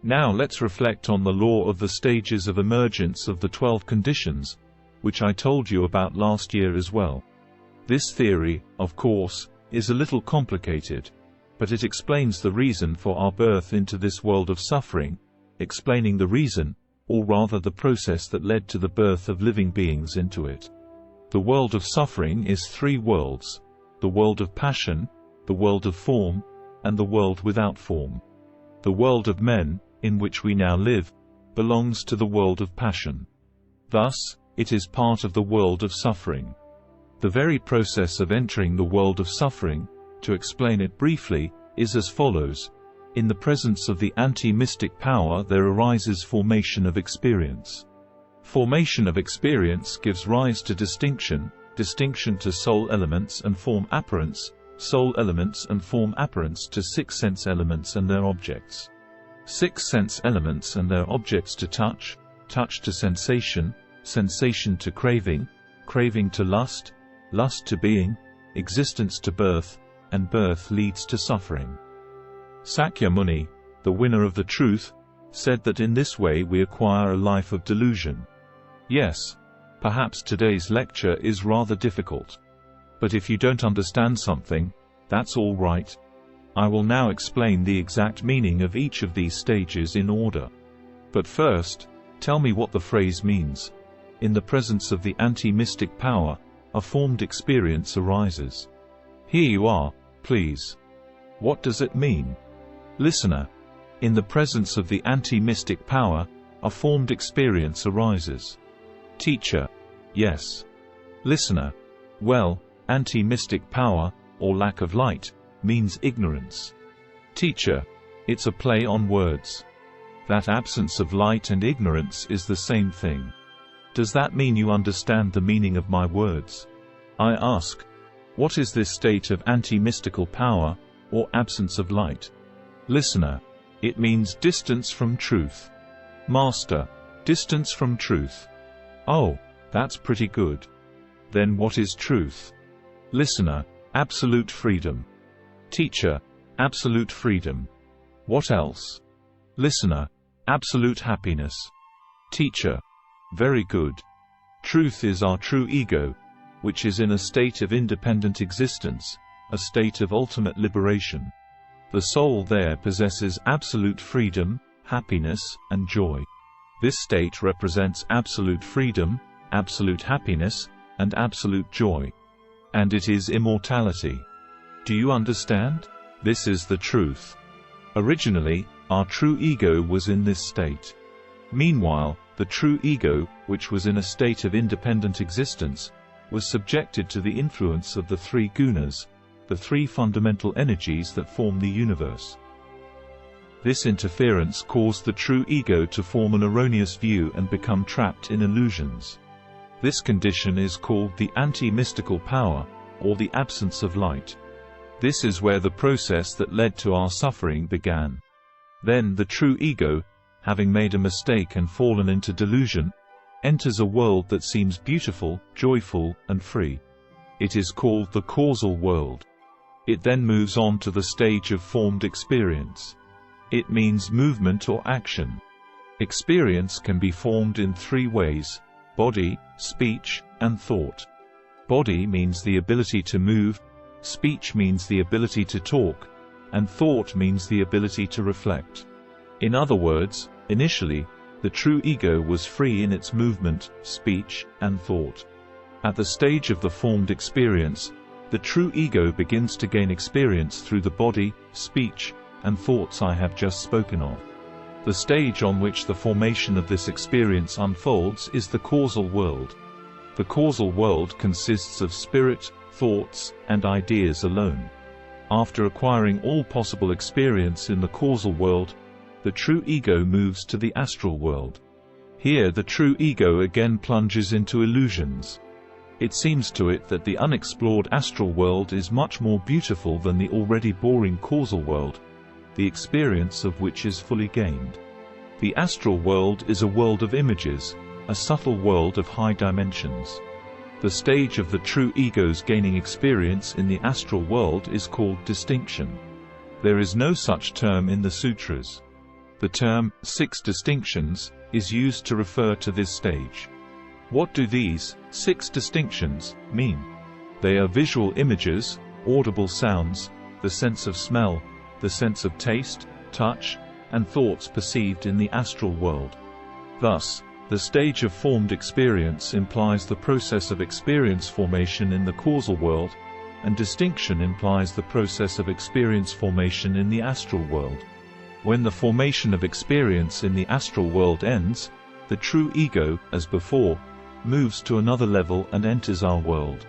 Now let's reflect on the law of the stages of emergence of the 12 conditions, which I told you about last year as well. This theory, of course, is a little complicated, but it explains the reason for our birth into this world of suffering, explaining the reason, or rather the process that led to the birth of living beings into it. The world of suffering is 3 worlds: the world of passion, the world of form, and the world without form. The world of men, in which we now live, belongs to the world of passion. Thus, it is part of the world of suffering. The very process of entering the world of suffering, to explain it briefly, is as follows. In the presence of the anti-mystic power there arises formation of experience. Formation of experience gives rise to distinction, distinction to soul elements and form apparence, soul elements and form apparence to 6 sense elements and their objects. 6 sense elements and their objects to touch, touch to sensation, sensation to craving, craving to lust, lust to being, existence to birth, and birth leads to suffering. Sakya Muni, the winner of the truth, said that in this way we acquire a life of delusion. Yes, perhaps today's lecture is rather difficult. But if you don't understand something, that's all right. I will now explain the exact meaning of each of these stages in order. But first, tell me what the phrase means. In the presence of the anti-mystic power, a formed experience arises. Here you are, please. What does it mean? Listener, in the presence of the anti-mystic power, a formed experience arises. Teacher, yes. Listener, well, anti-mystic power, or lack of light, means ignorance. Teacher, it's a play on words. That absence of light and ignorance is the same thing. Does that mean you understand the meaning of my words? I ask, what is this state of anti-mystical power, or absence of light? Listener, it means distance from truth. Master, distance from truth. Oh, that's pretty good. Then what is truth? Listener, absolute freedom. Teacher, absolute freedom. What else? Listener, absolute happiness. Teacher, very good. Truth is our true ego, which is in a state of independent existence, a state of ultimate liberation. The soul there possesses absolute freedom, happiness, and joy. This state represents absolute freedom, absolute happiness, and absolute joy. And it is immortality. Do you understand? This is the truth. Originally, our true ego was in this state. Meanwhile, the true ego, which was in a state of independent existence, was subjected to the influence of the 3 gunas, the 3 fundamental energies that form the universe. This interference caused the true ego to form an erroneous view and become trapped in illusions. This condition is called the anti-mystical power, or the absence of light. This is where the process that led to our suffering began. Then the true ego, having made a mistake and fallen into delusion, enters a world that seems beautiful, joyful, and free. It is called the causal world. It then moves on to the stage of formed experience. It means movement or action. Experience can be formed in 3 ways: body, speech, and thought. Body means the ability to move, speech means the ability to talk, and thought means the ability to reflect. In other words, initially, the true ego was free in its movement, speech, and thought. At the stage of the formed experience, the true ego begins to gain experience through the body, speech, and thoughts I have just spoken of. The stage on which the formation of this experience unfolds is the causal world. The causal world consists of spirit, thoughts, and ideas alone. After acquiring all possible experience in the causal world, the true ego moves to the astral world. Here the true ego again plunges into illusions. It seems to it that the unexplored astral world is much more beautiful than the already boring causal world, the experience of which is fully gained. The astral world is a world of images, a subtle world of high dimensions. The stage of the true ego's gaining experience in the astral world is called distinction. There is no such term in the sutras. The term, 6 distinctions, is used to refer to this stage. What do these 6 distinctions mean? They are visual images, audible sounds, the sense of smell, the sense of taste, touch, and thoughts perceived in the astral world. Thus, the stage of formed experience implies the process of experience formation in the causal world, and distinction implies the process of experience formation in the astral world. When the formation of experience in the astral world ends, the true ego, as before, moves to another level and enters our world.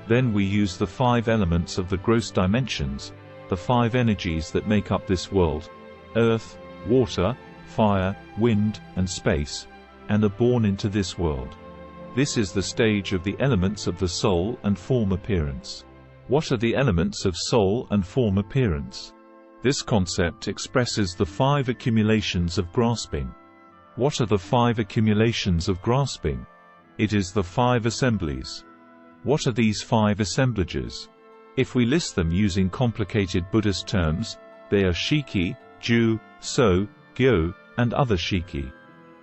Then we use the 5 elements of the gross dimensions, the 5 energies that make up this world: earth, water, fire, wind, and space, and are born into this world. This is the stage of the elements of the soul and form appearance. What are the elements of soul and form appearance? This concept expresses the 5 accumulations of grasping. What are the 5 accumulations of grasping? It is the 5 assemblies. What are these 5 assemblages? If we list them using complicated Buddhist terms, they are shiki, ju, so, gyo, and other shiki.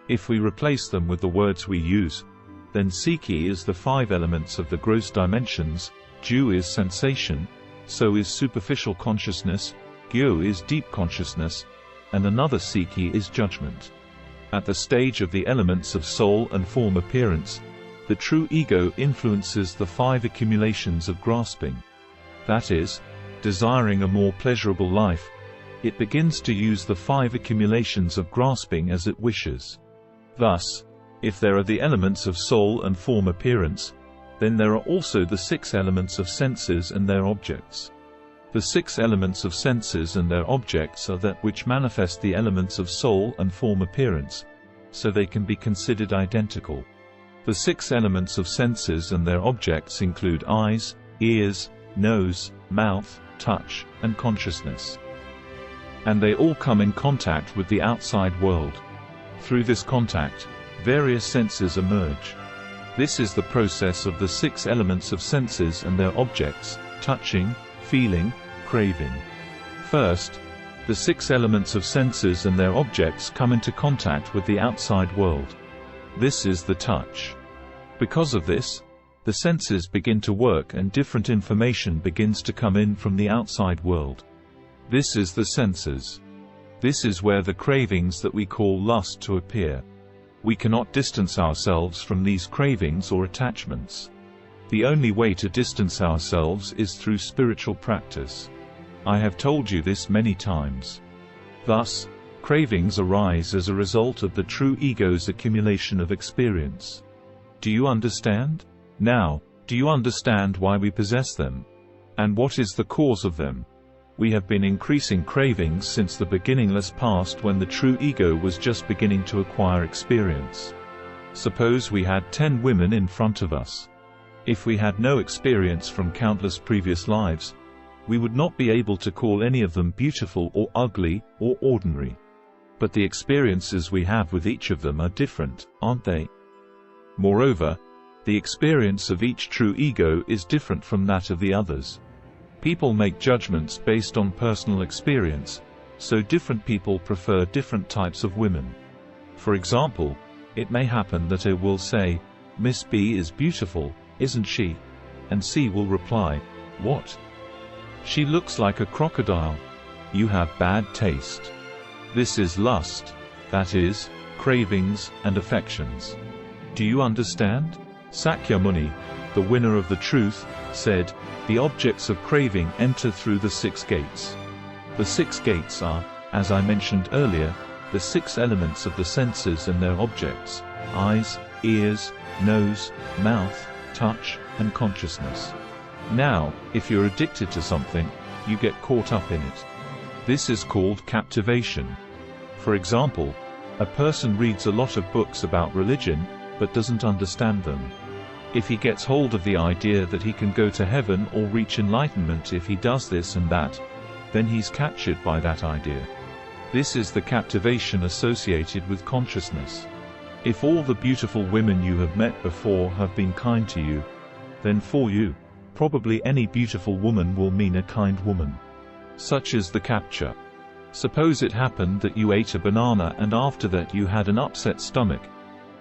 If we replace them with the words we use, then siki is the 5 elements of the gross dimensions, ju is sensation, so is superficial consciousness, gyo is deep consciousness, and another siki is judgment. At the stage of the elements of soul and form appearance, the true ego influences the 5 accumulations of grasping. That is, desiring a more pleasurable life, it begins to use the 5 accumulations of grasping as it wishes. Thus, if there are the elements of soul and form appearance, then there are also the 6 elements of senses and their objects. The 6 elements of senses and their objects are that which manifest the elements of soul and form appearance, so they can be considered identical. The 6 elements of senses and their objects include eyes, ears, nose, mouth, touch, and consciousness. And they all come in contact with the outside world. Through this contact, various senses emerge. This is the process of the 6 elements of senses and their objects: touching, feeling, craving. First, the 6 elements of senses and their objects come into contact with the outside world. This is the touch. Because of this, the senses begin to work and different information begins to come in from the outside world. This is the senses. This is where the cravings that we call lust to appear. We cannot distance ourselves from these cravings or attachments. The only way to distance ourselves is through spiritual practice. I have told you this many times. Thus, cravings arise as a result of the true ego's accumulation of experience. Do you understand? Now, do you understand why we possess them? And what is the cause of them? We have been increasing cravings since the beginningless past, when the true ego was just beginning to acquire experience. Suppose we had 10 women in front of us. If we had no experience from countless previous lives, we would not be able to call any of them beautiful or ugly or ordinary. But the experiences we have with each of them are different, aren't they? Moreover, the experience of each true ego is different from that of the others. People make judgments based on personal experience, so different people prefer different types of women. For example, it may happen that A will say, "Miss B is beautiful, isn't she?" And C will reply, "What? She looks like a crocodile. You have bad taste." This is lust, that is, cravings and affections. Do you understand? Sakyamuni, the winner of the truth, said, "The objects of craving enter through the 6 gates. The 6 gates are, as I mentioned earlier, the 6 elements of the senses and their objects: eyes, ears, nose, mouth, touch, and consciousness. Now, if you're addicted to something, you get caught up in it. This is called captivation. For example, a person reads a lot of books about religion, but doesn't understand them. If he gets hold of the idea that he can go to heaven or reach enlightenment if he does this and that, then he's captured by that idea. This is the captivation associated with consciousness. If all the beautiful women you have met before have been kind to you, then for you, probably any beautiful woman will mean a kind woman. Such is the capture. Suppose it happened that you ate a banana and after that you had an upset stomach,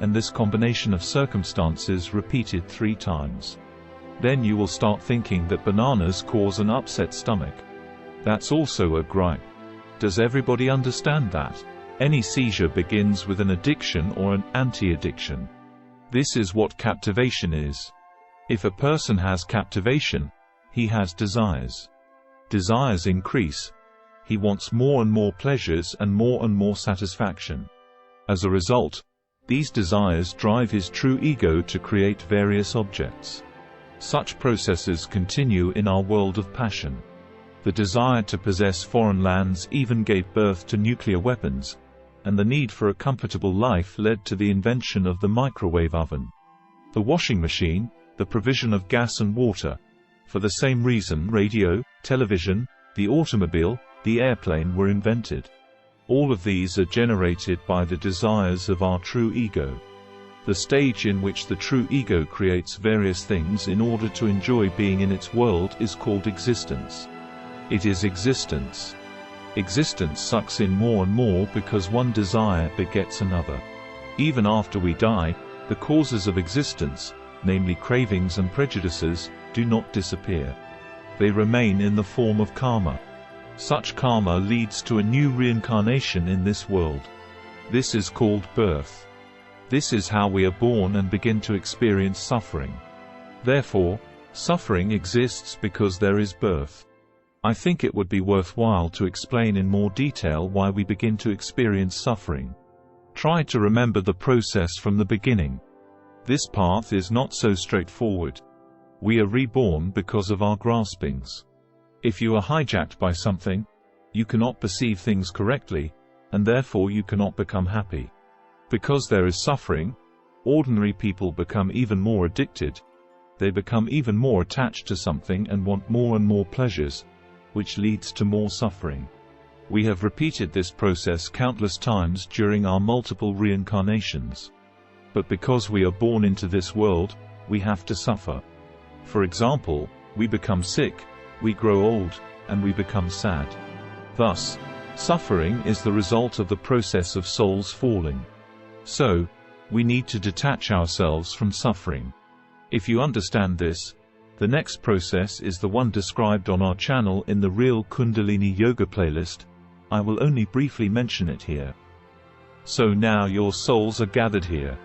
and this combination of circumstances repeated 3 times. Then you will start thinking that bananas cause an upset stomach. That's also a gripe. Does everybody understand that? Any seizure begins with an addiction or an anti-addiction. This is what captivation is. If a person has captivation, he has desires. Desires increase. He wants more and more pleasures and more satisfaction. As a result, these desires drive his true ego to create various objects. Such processes continue in our world of passion. The desire to possess foreign lands even gave birth to nuclear weapons, and the need for a comfortable life led to the invention of the microwave oven. The washing machine, the provision of gas and water. For the same reason radio, television, the automobile, the airplane were invented. All of these are generated by the desires of our true ego. The stage in which the true ego creates various things in order to enjoy being in its world is called existence. It is existence. Existence sucks in more and more because one desire begets another. Even after we die, the causes of existence, namely cravings and prejudices, do not disappear. They remain in the form of karma. Such karma leads to a new reincarnation in this world. This is called birth. This is how we are born and begin to experience suffering. Therefore, suffering exists because there is birth. I think it would be worthwhile to explain in more detail why we begin to experience suffering. Try to remember the process from the beginning. This path is not so straightforward. We are reborn because of our graspings. If you are hijacked by something, you cannot perceive things correctly, and therefore you cannot become happy. Because there is suffering, ordinary people become even more addicted. They become even more attached to something and want more and more pleasures, which leads to more suffering. We have repeated this process countless times during our multiple reincarnations. But because we are born into this world, we have to suffer. For example, we become sick, we grow old, and we become sad. Thus, suffering is the result of the process of souls falling. So, we need to detach ourselves from suffering. If you understand this, the next process is the one described on our channel in the Real Kundalini Yoga playlist. I will only briefly mention it here. So now your souls are gathered here.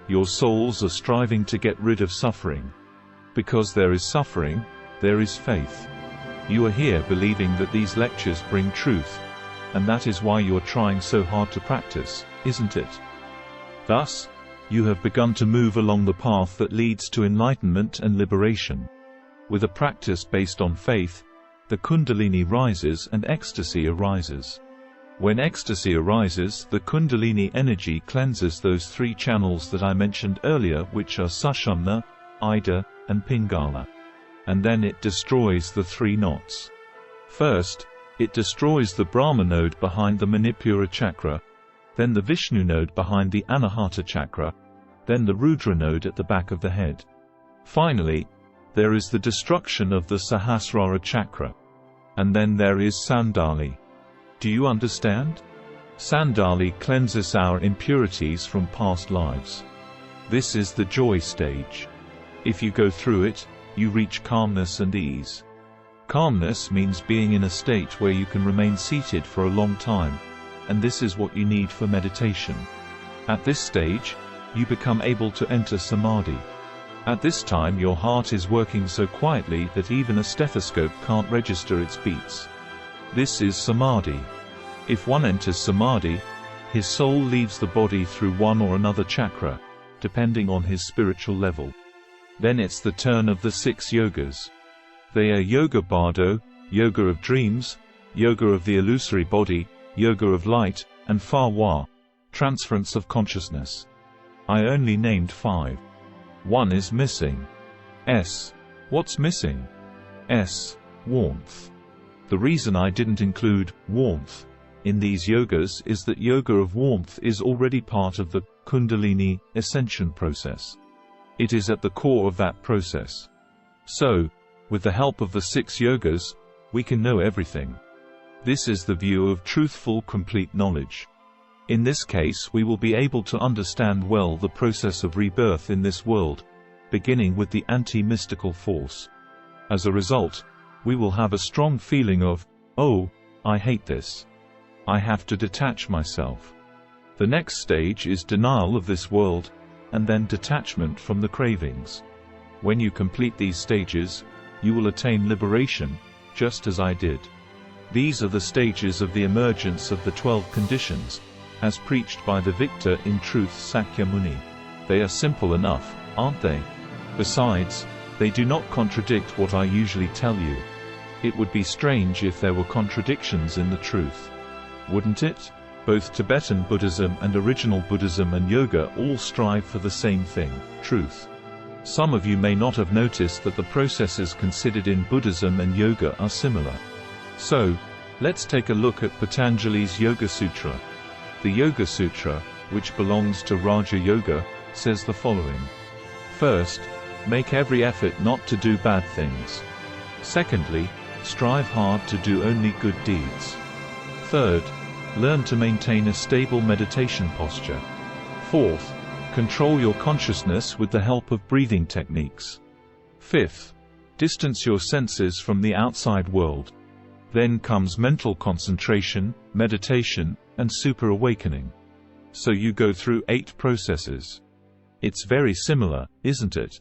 Your souls are striving to get rid of suffering. Because there is suffering, there is faith. You are here believing that these lectures bring truth, and that is why you are trying so hard to practice, isn't it? Thus, you have begun to move along the path that leads to enlightenment and liberation. With a practice based on faith, the Kundalini rises and ecstasy arises. When ecstasy arises, the Kundalini energy cleanses those 3 channels that I mentioned earlier, which are Sushumna, Ida, and Pingala. And then it destroys the 3 knots. First, it destroys the Brahma node behind the Manipura chakra, then the Vishnu node behind the Anahata chakra, then the Rudra node at the back of the head. Finally, there is the destruction of the Sahasrara chakra. And then there is Sandali. Do you understand? Sandali cleanses our impurities from past lives. This is the joy stage. If you go through it, you reach calmness and ease. Calmness means being in a state where you can remain seated for a long time, and this is what you need for meditation. At this stage, you become able to enter samadhi. At this time your heart is working so quietly that even a stethoscope can't register its beats. This is samadhi. If one enters samadhi, his soul leaves the body through one or another chakra, depending on his spiritual level. Then it's the turn of the 6 yogas. They are Yoga Bardo, Yoga of Dreams, Yoga of the Illusory Body, Yoga of Light, and Farwa, Transference of Consciousness. I only named 5. 1 is missing. S. What's missing? S. Warmth. The reason I didn't include warmth in these yogas is that yoga of warmth is already part of the Kundalini Ascension process. It is at the core of that process. So, with the help of the 6 yogas, we can know everything. This is the view of truthful, complete knowledge. In this case, we will be able to understand well the process of rebirth in this world, beginning with the anti-mystical force. As a result, we will have a strong feeling of, "Oh, I hate this. I have to detach myself." The next stage is denial of this world, and then detachment from the cravings. When you complete these stages, you will attain liberation, just as I did. These are the stages of the emergence of the 12 conditions, as preached by the victor in truth Sakyamuni. They are simple enough, aren't they? Besides, they do not contradict what I usually tell you. It would be strange if there were contradictions in the truth. Wouldn't it? Both Tibetan Buddhism and original Buddhism and yoga all strive for the same thing, truth. Some of you may not have noticed that the processes considered in Buddhism and yoga are similar. So, let's take a look at Patanjali's Yoga Sutra. The Yoga Sutra, which belongs to Raja Yoga, says the following. First, make every effort not to do bad things. Secondly, strive hard to do only good deeds. Third, learn to maintain a stable meditation posture. Fourth, control your consciousness with the help of breathing techniques. Fifth, distance your senses from the outside world. Then comes mental concentration, meditation, and super-awakening. So you go through 8 processes. It's very similar, isn't it?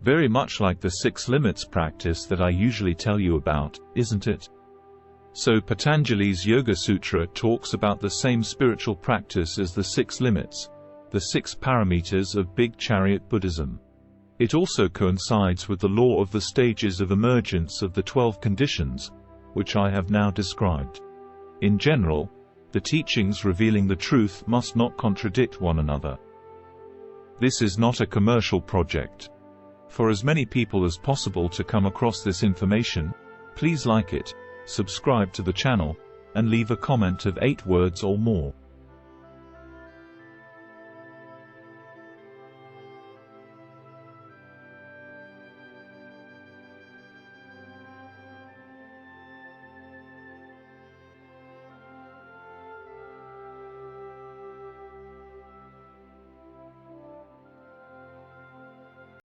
Very much like the 6 limits practice that I usually tell you about, isn't it? So Patanjali's Yoga Sutra talks about the same spiritual practice as the 6 limits, the 6 parameters of Big Chariot Buddhism. It also coincides with the law of the stages of emergence of the 12 conditions, which I have now described. In general, the teachings revealing the truth must not contradict one another. This is not a commercial project. For as many people as possible to come across this information, please like it, subscribe to the channel, and leave a comment of 8 words or more.